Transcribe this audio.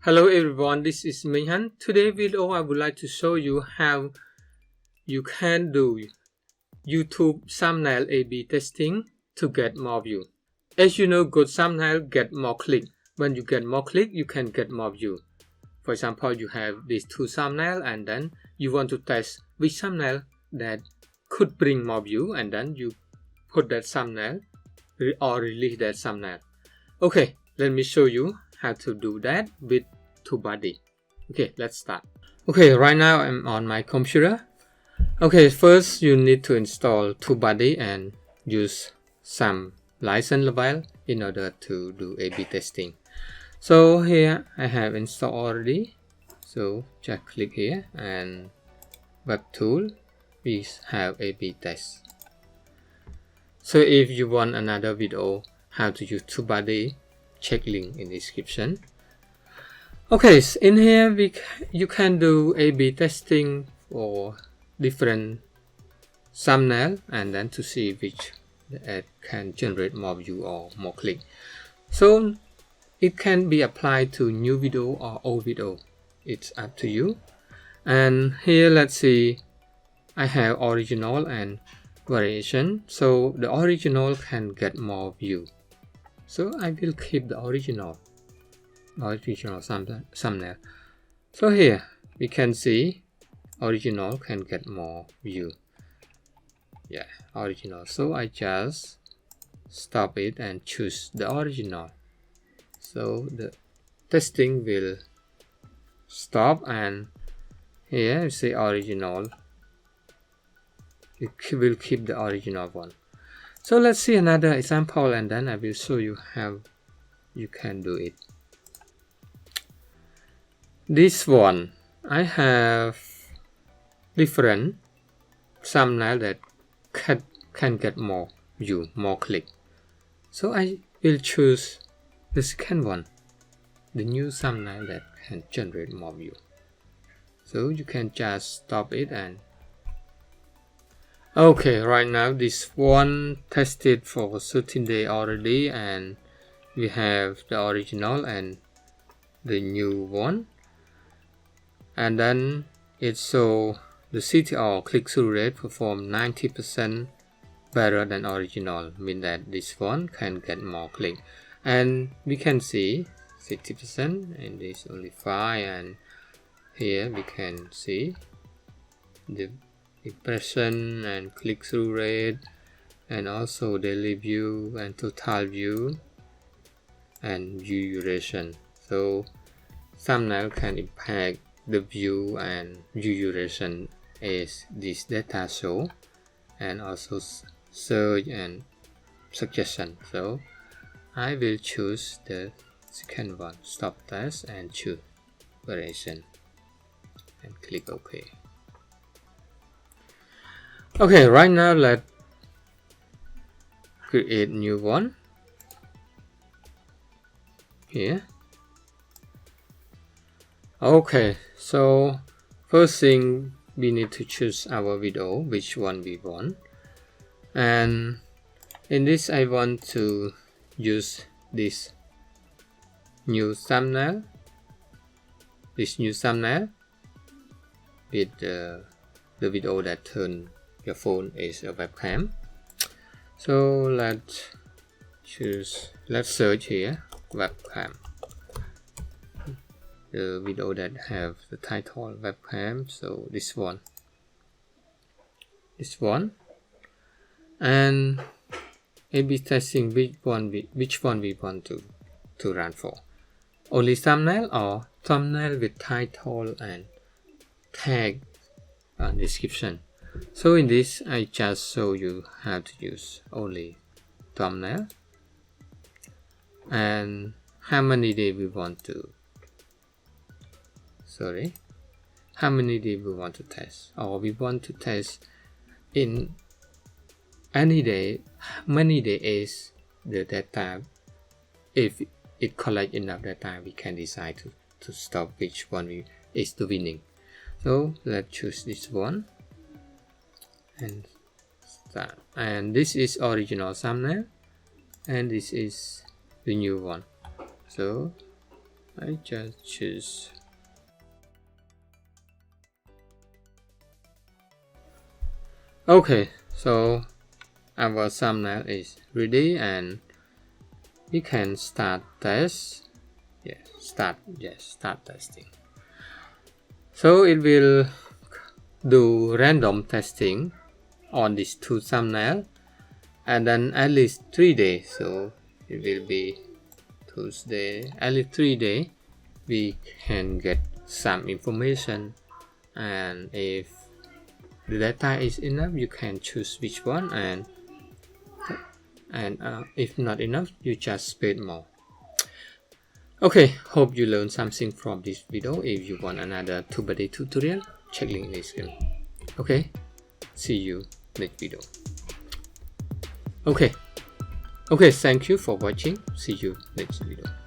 Hello everyone, this is Minhan. Today video I would like to show you how you can do YouTube thumbnail A/B testing to get more view. As you know, good thumbnail get more click. When you get more click, you can get more view. For example, you have these two thumbnail and then you want to test which thumbnail that could bring more view, and then you put that thumbnail or release that thumbnail. Okay, let me show you how to do that with TubeBuddy. Okay, let's start. Okay, right now I'm on my computer. Okay, first you need to install TubeBuddy and use some license level in order to do A/B testing. So here I have installed already. So just click here and web tool. We have A/B test. So if you want another video how to use TubeBuddy, check link in description. Okay, so in here you can do A/B testing for different thumbnail and then to see which ad can generate more view or more click. So it can be applied to new video or old video. It's up to you. And here let's see, I have original and variation. So the original can get more view. So I will keep the original thumbnail. So here we can see original can get more view. Yeah, original. So I just stop it and choose the original. So the testing will stop, and here you see original. It will keep the original one. So let's see another example and then I will show you how you can do it. This one, I have different thumbnail that can get more view, more click. So I will choose the second one, the new thumbnail that can generate more view. So you can just stop it and okay, right now this one tested for 13 days already, and we have the original and the new one. And then it shows the CTR click-through rate perform 90% better than original, mean that this one can get more click. And we can see 60% and this only 5, and here we can see the impression and click-through rate and also daily view and total view and view duration. So thumbnail can impact the view and view duration as this data show, and also search and suggestion. So I will choose the second one, stop test, and choose variation and click OK. Okay, right now let's create new one here. Okay, so first thing we need to choose our video, which one we want, and in this I want to use this new thumbnail with the video that turn your phone as a webcam. So let's search here webcam, the video that have the title webcam. So this one, and A/B testing which one we want to run for, only thumbnail or thumbnail with title and tag and description. So in this I just show you how to use only thumbnail and how many days we want to test, or we want to test in any day, many days the data. If it collect enough data, we can decide to stop which one is the winning. So let's choose this one and start. And this is original thumbnail and this is the new one. So I just choose okay, so our thumbnail is ready and we can start test. Start testing. So it will do random testing on these two thumbnails and then at least 3 days. So it will be Tuesday, at least 3 days we can get some information, and if the data is enough you can choose which one, and if not enough you just spend more. Okay, hope you learned something from this video. If you want another TubeBuddy tutorial, check link in the description. Okay, see you next video. Okay, thank you for watching. See you next video.